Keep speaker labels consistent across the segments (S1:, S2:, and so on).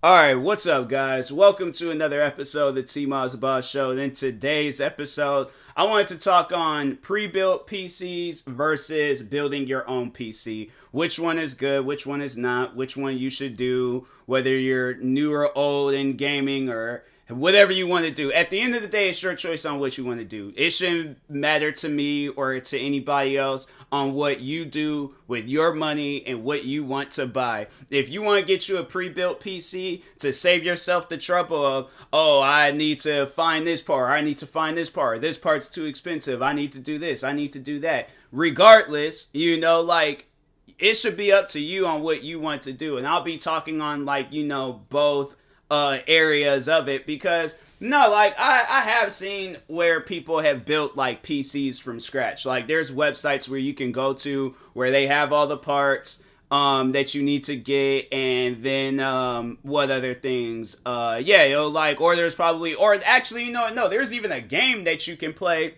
S1: Alright, what's up, guys? Welcome to another episode of the TMossBoss Show. And in today's episode, I wanted to talk on pre-built PCs versus building your own PC. Which one is good, which one is not, which one you should do, whether you're new or old in gaming or whatever you want to do. At the end of the day, it's your choice on what you want to do. It shouldn't matter to me or to anybody else on what you do with your money and what you want to buy. If you want to get you a pre-built PC to save yourself the trouble of, oh, I need to find this part, I need to find this part's too expensive, I need to do this, I need to do that. Regardless, it should be up to you on what you want to do. And I'll be talking on both areas of it, because I have seen where people have built like PCs from scratch. Like there's websites where you can go to where they have all the parts that you need to get, and then what other things, or there's probably, or actually, no, there's even a game that you can play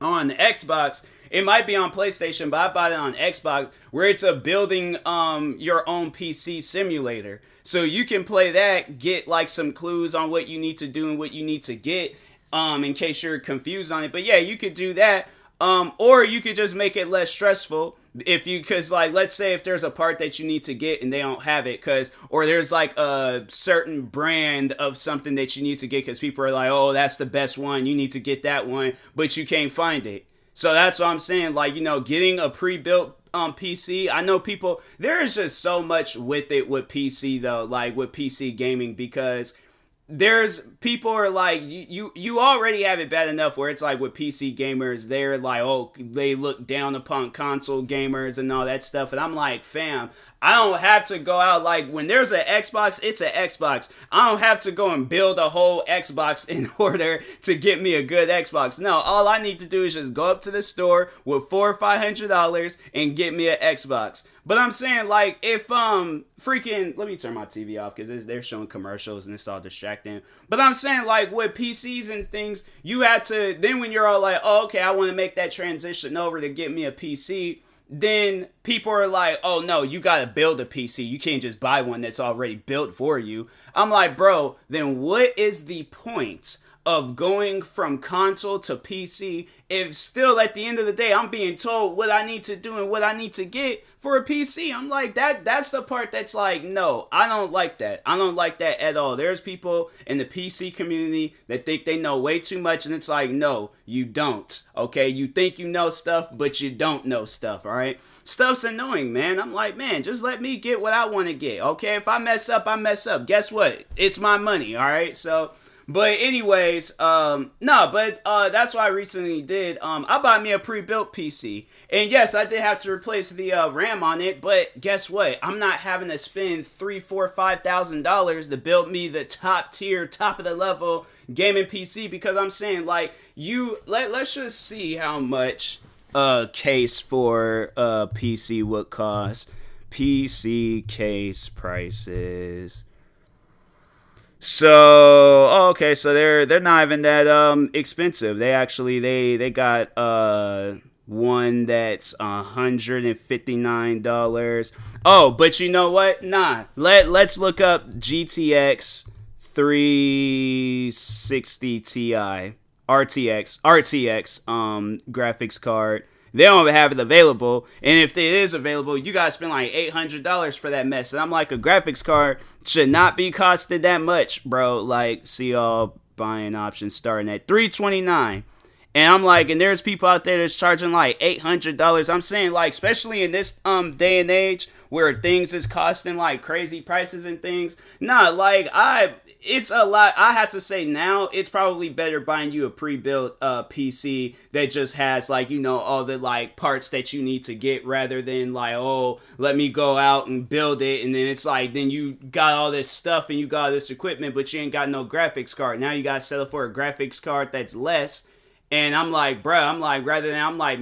S1: on Xbox. It might be on PlayStation, but I bought it on Xbox, where it's a building your own PC simulator. So you can play that, get like some clues on what you need to do and what you need to get, in case you're confused on it. But yeah, you could do that. Or you could just make it less stressful because like, let's say if there's a part that you need to get and they don't have it, or there's like a certain brand of something that you need to get because people are like, oh, that's the best one, you need to get that one, but you can't find it. So that's what I'm saying, getting a pre-built PC. I know people, there is just so much with it with PC though, like with PC gaming, because there's people are like, you already have it bad enough where it's like with PC gamers, they're like, oh, they look down upon console gamers and all that stuff. And I'm like, fam, I don't have to go out, like when there's an Xbox, it's an Xbox. I don't have to go and build a whole Xbox in order to get me a good Xbox. No, all I need to do is just go up to the store with $400 or $500 and get me an Xbox. But I'm saying, like, if freaking, let me turn my TV off because they're showing commercials and it's all distracting. But I'm saying, like, with PCs and things, you have to, then when you're all like, oh, okay, I want to make that transition over to get me a PC, then people are like, oh no, you gotta build a PC. You can't just buy one that's already built for you. I'm like, bro, then what is the point of going from console to PC if still at the end of the day I'm being told what I need to do and what I need to get for a PC? I'm like, that's the part that's like, no, I don't like that. I don't like that at all. There's people in the PC community that think they know way too much, and it's like, no, you don't. Okay, you think you know stuff, but you don't know stuff, all right? Stuff's annoying, man. I'm like, man, just let me get what I want to get. Okay, if I mess up, I mess up. Guess what? It's my money, all right? So, but anyways, that's what I recently did. I bought me a pre-built PC, and yes, I did have to replace the RAM on it. But guess what? I'm not having to spend $3,000, $4,000, $5,000 to build me the top tier, top of the level gaming PC, because I'm saying, like, let's just see how much a case for a PC would cost. PC case prices. So okay, so they're not even that expensive. They got one that's $159. Oh, but you know what? Nah. Let's look up GTX 360 Ti RTX graphics card. They don't have it available, and if it is available, you gotta spend like $800 for that mess. And I'm like, a graphics card should not be costing that much, bro. Like, see all buying options starting at $329, and I'm like, and there's people out there that's charging like $800. I'm saying, like, especially in this day and age where things is costing like crazy prices and things. Nah, like it's a lot. I have to say now, it's probably better buying you a pre-built PC that just has like, all the like parts that you need to get, rather than like, oh, let me go out and build it, and then it's like, then you got all this stuff and you got all this equipment, but you ain't got no graphics card. Now you gotta settle for a graphics card that's less. And I'm like, bruh, I'm like, rather than, I'm like,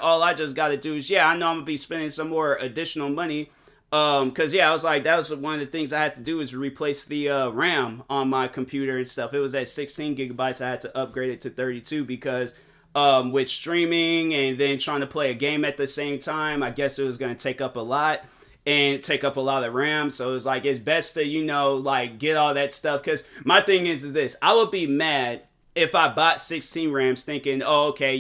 S1: all I just gotta do is, I know I'm gonna be spending some more additional money. Cause I was like, that was one of the things I had to do, is replace the RAM on my computer and stuff. It was at 16 gigabytes. I had to upgrade it to 32 because with streaming and then trying to play a game at the same time, I guess it was gonna take up a lot. and take up a lot of RAM. So it's like, it's best to, like get all that stuff. Because my thing is this, I would be mad if I bought 16 RAMs thinking, oh, okay,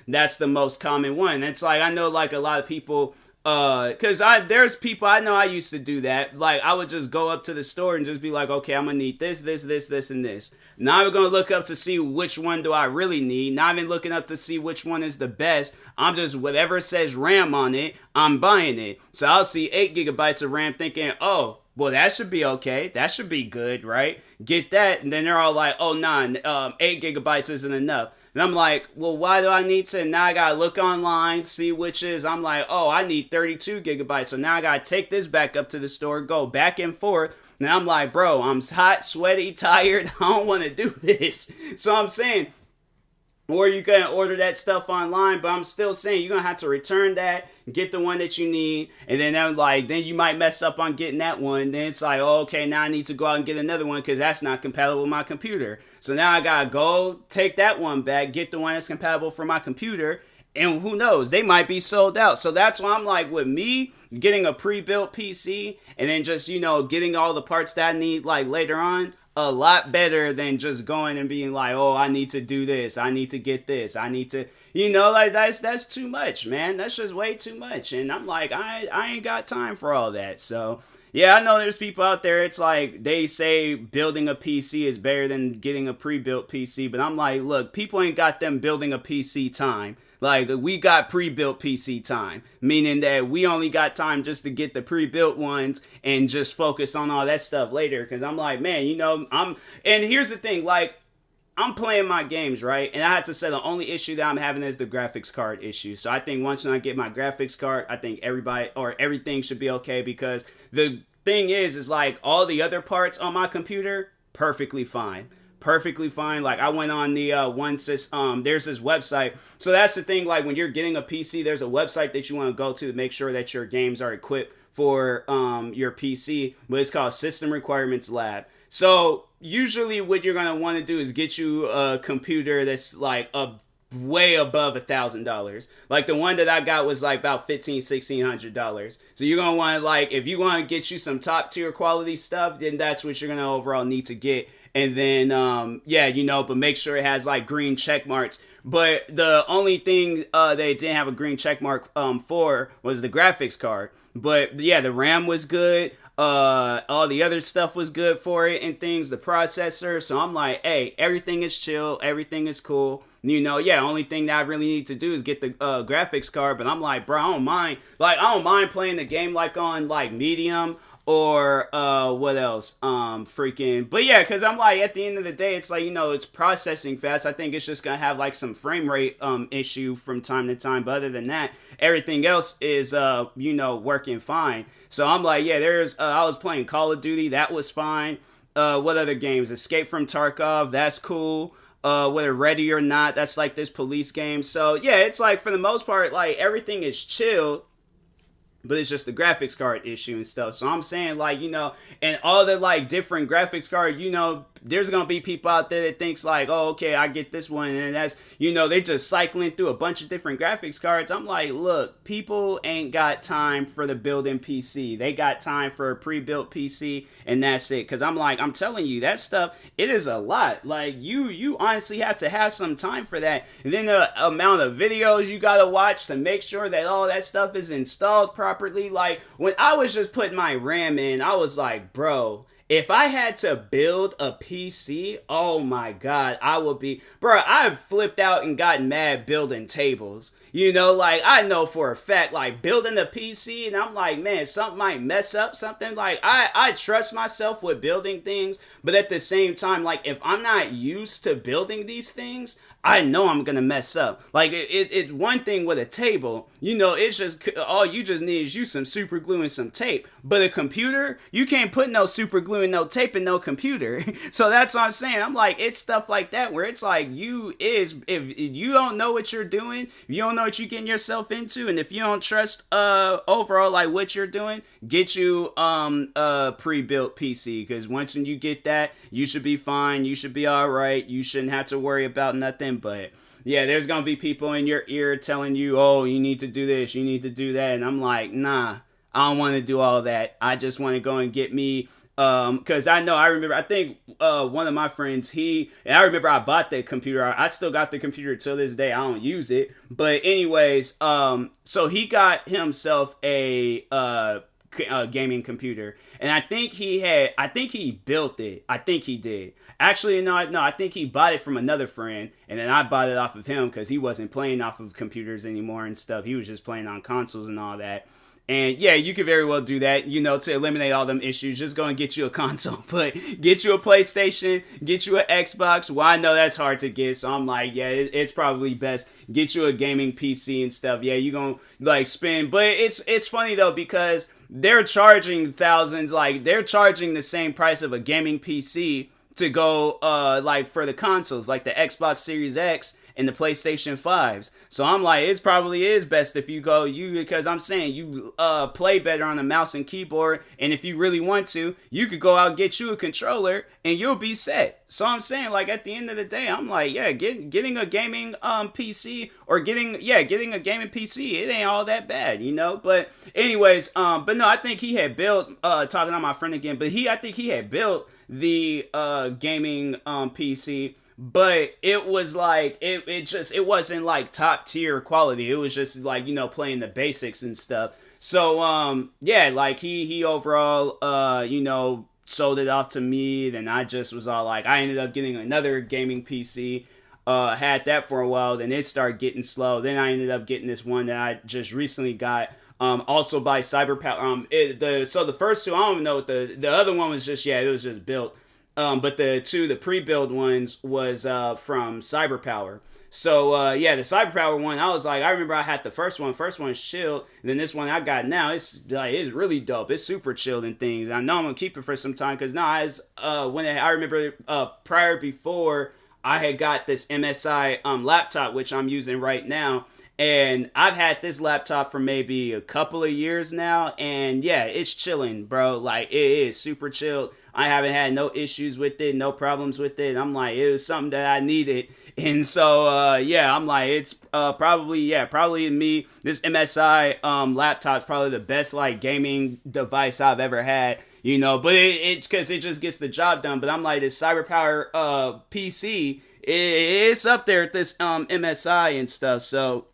S1: that's the most common one. It's like, I know like a lot of people, cause there's people I know I used to do that. Like I would just go up to the store and just be like, okay, I'm gonna need this, and this. Now I'm gonna look up to see which one do I really need. Not even looking up to see which one is the best. I'm just, whatever says RAM on it, I'm buying it. So I'll see 8 gigabytes of RAM thinking, oh, well, that should be okay. That should be good, right? Get that. And then they're all like, oh, nah, 8 gigabytes isn't enough. And I'm like, well, why do I need to? Now I got to look online, see which is. I'm like, oh, I need 32 gigabytes. So now I got to take this back up to the store, go back and forth. And I'm like, bro, I'm hot, sweaty, tired. I don't want to do this. So I'm saying, or you can order that stuff online, but I'm still saying you're going to have to return that, get the one that you need, and then then you might mess up on getting that one. Then it's like, oh, okay, now I need to go out and get another one because that's not compatible with my computer. So now I got to go take that one back, get the one that's compatible for my computer, and who knows, they might be sold out. So that's why I'm like, with me getting a pre-built PC and then just, getting all the parts that I need like later on, a lot better than just going and being like, oh, I need to do this, I need to get this, I need to, like that's too much, man. That's just way too much. And I'm like, I ain't got time for all that. So yeah, I know there's people out there, it's like they say building a PC is better than getting a pre-built PC, but I'm like, look, people ain't got them building a PC time. Like, we got pre-built PC time, meaning that we only got time just to get the pre-built ones and just focus on all that stuff later. Because I'm like, man, and here's the thing, like, I'm playing my games, right? And I have to say the only issue that I'm having is the graphics card issue. So I think once I get my graphics card, I think everything should be okay, because the thing is like all the other parts on my computer, perfectly fine. Like I went on the there's this website. So that's the thing, like when you're getting a PC, there's a website that you want to go to make sure that your games are equipped for your PC, but it's called System Requirements Lab. So usually what you're going to want to do is get you a computer that's like way above $1,000. Like the one that I got was like about $1,500-$1,600. So you're gonna want to, like, if you want to get you some top tier quality stuff, then that's what you're gonna overall need to get. And then but make sure it has like green check marks. But the only thing they didn't have a green check mark for was the graphics card. But yeah, the RAM was good. All the other stuff was good for it and things, the processor. So I'm like, hey, everything is chill, everything is cool. Only thing that I really need to do is get the graphics card. But I'm like, bro, I don't mind. Like, I don't mind playing the game like on like medium or what else? But yeah, because I'm like, at the end of the day, it's like, it's processing fast. I think it's just gonna have like some frame rate issue from time to time. But other than that, everything else is working fine. So I'm like, yeah, I was playing Call of Duty, that was fine. What other games? Escape from Tarkov, that's cool. Whether Ready or Not, that's like this police game. So yeah, it's like for the most part, like everything is chill, but it's just the graphics card issue and stuff. So I'm saying, like, and all the like different graphics cards, there's gonna be people out there that thinks like, oh, okay, I get this one, and that's, they're just cycling through a bunch of different graphics cards. I'm like, look, people ain't got time for the built-in PC. They got time for a pre-built PC, and that's it. Because I'm telling you, that stuff, it is a lot. Like, you honestly have to have some time for that. And then the amount of videos you gotta watch to make sure that all that stuff is installed properly. Like, when I was just putting my RAM in, I was like, bro, if I had to build a PC, oh my God, I would be, bro, I've flipped out and gotten mad building tables. Like, I know for a fact, like, building a PC, and I'm like, man, something might mess up, something. Like, I trust myself with building things, but at the same time, like, if I'm not used to building these things, I know I'm gonna mess up. Like, it's one thing with a table, it's just, all you just need is some super glue and some tape. But a computer, you can't put no super glue and no tape in no computer. So that's what I'm saying. I'm like, it's stuff like that where it's like, if you don't know what you're doing, if you don't know what you're getting yourself into, and if you don't trust overall like what you're doing, get you a pre-built PC, because once you get that, you should be fine, you should be all right, you shouldn't have to worry about nothing. But yeah, there's gonna be people in your ear telling you, oh, you need to do this, you need to do that, and I'm like, nah, I don't want to do all that. I just want to go and get me because I think one of my friends, I remember I bought the computer. I still got the computer till this day. I don't use it, but anyways, so he got himself a gaming computer, and I think he built it. I think he did. Actually, no, I think he bought it from another friend, and then I bought it off of him because he wasn't playing off of computers anymore and stuff. He was just playing on consoles and all that. And yeah, you could very well do that, to eliminate all them issues. Just go and get you a console, but get you a PlayStation, get you an Xbox. Well, I know that's hard to get, so I'm like, yeah, it's probably best. Get you a gaming PC and stuff. Yeah, you gonna spend, but it's funny though because they're charging thousands, they're charging the same price of a gaming PC to go for the consoles, like the Xbox Series X and the PlayStation 5s. So I'm like, it probably is best if you because I'm saying you play better on the mouse and keyboard, and if you really want to, you could go out and get you a controller and you'll be set. So I'm saying, at the end of the day, I'm like, yeah, getting a gaming PC or getting a gaming PC, it ain't all that bad, But anyways, but no, I think he had built talking on my friend again, but I think he had built the gaming PC, but it was it wasn't top tier quality. It was just playing the basics and stuff. So yeah, he overall sold it off to me. Then I just was all I ended up getting another gaming PC. Had that for a while, then it started getting slow. Then I ended up getting this one that I just recently got. Also by CyberPower. So the first two, I don't know what the other one was just, it was just built. But the pre-built ones was from CyberPower. So the CyberPower one, I was I remember I had the first one. First one's chilled, and then this one I got now, it's really dope. It's super chilled and things. I know I'm gonna keep it for some time because now I remember before I had got this MSI laptop, which I'm using right now. And I've had this laptop for maybe a couple of years now, and yeah, it's chilling, bro. It is super chilled. I haven't had no issues with it, no problems with it. I'm it was something that I needed, and so I'm it's probably me. This MSI laptop's probably the best gaming device I've ever had, But because it just gets the job done. But I'm this CyberPower PC, it's up there at this MSI and stuff, so.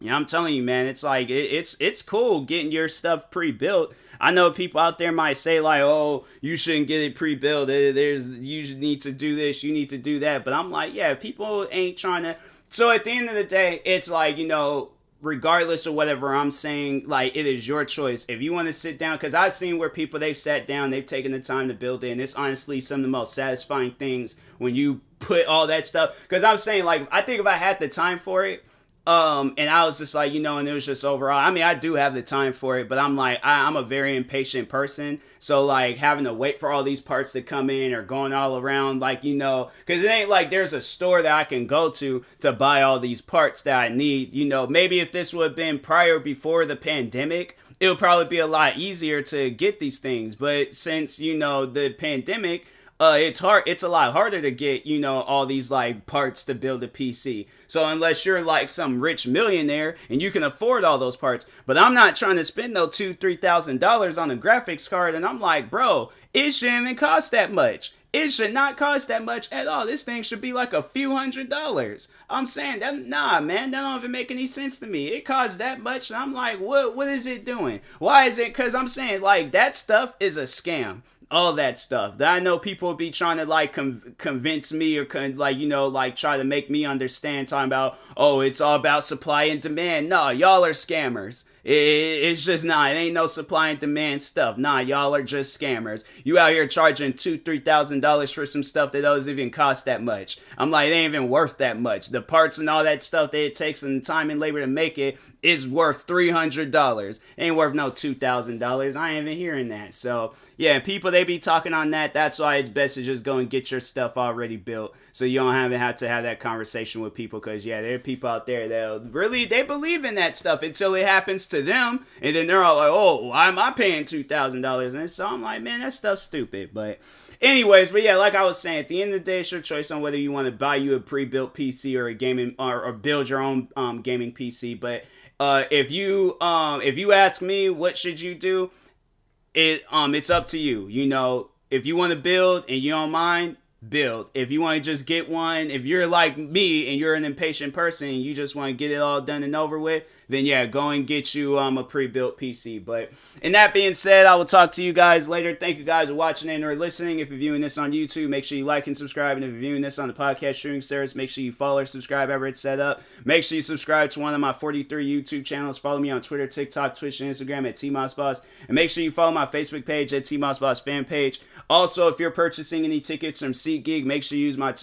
S1: Yeah, I'm telling you, man, it's it's cool getting your stuff pre-built. I know people out there might say oh, you shouldn't get it pre-built. You need to do this, you need to do that. But I'm yeah, people ain't trying to. So at the end of the day, it's regardless of whatever I'm saying, it is your choice. If you want to sit down, because I've seen where people, they've sat down, they've taken the time to build it, and it's honestly some of the most satisfying things when you put all that stuff. Because I'm saying, I think if I had the time for it, and I was just and it was just overall, I mean, I do have the time for it, but I'm I'm a very impatient person. So having to wait for all these parts to come in or going all around, because it ain't there's a store that I can go to buy all these parts that I need. Maybe if this would have been before the pandemic, it would probably be a lot easier to get these things. But since, the pandemic, it's hard. It's a lot harder to get, all these parts to build a PC. So unless you're some rich millionaire and you can afford all those parts, but I'm not trying to spend no $2,000-$3,000 on a graphics card. And I'm bro, it shouldn't even cost that much. It should not cost that much at all. This thing should be a few $100s. I'm saying that, nah, man, that don't even make any sense to me. It costs that much, and I'm what is it doing? Why is it? Because I'm saying that stuff is a scam. All that stuff that I know people be trying to convince me or try to make me understand, talking about, oh, it's all about supply and demand. No, y'all are scammers. It's just not. It ain't no supply and demand stuff. Nah, y'all are just scammers. You out here charging $2,000-$3,000 for some stuff that doesn't even cost that much. I'm it ain't even worth that much. The parts and all that stuff that it takes and the time and labor to make it is worth $300. Ain't worth no $2,000. I ain't even hearing that. So yeah, people, they be talking on that. That's why it's best to just go and get your stuff already built, so you don't have to have that conversation with people. Because yeah, there are people out there that really, they believe in that stuff until it happens to them, and then they're all oh, why am I paying $2,000? And so I'm man, that stuff's stupid. But anyways, but yeah, like I was saying, at the end of the day, it's your choice on whether you want to buy you a pre-built PC or a gaming or build your own gaming PC. But if you ask me, what should you do? It's up to you. You know, if you want to build and you don't mind, build. If you want to just get one, if you're like me and you're an impatient person and you just want to get it all done and over with, then yeah, go and get you a pre-built PC. But in that being said, I will talk to you guys later. Thank you guys for watching and or listening. If you're viewing this on YouTube, make sure you like and subscribe. And if you're viewing this on the podcast streaming service, make sure you follow or subscribe however it's set up. Make sure you subscribe to one of my 43 YouTube channels. Follow me on Twitter, TikTok, Twitch, and Instagram at TMossBoss. And make sure you follow my Facebook page at TMossBoss fan page. Also, if you're purchasing any tickets from SeatGeek, make sure you use my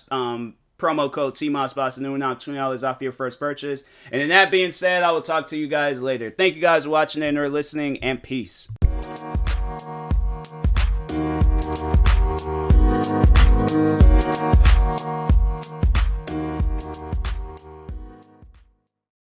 S1: promo code TMossBoss and then knock $20 off your first purchase. And in that being said, I will talk to you guys later. Thank you guys for watching and or listening, and peace.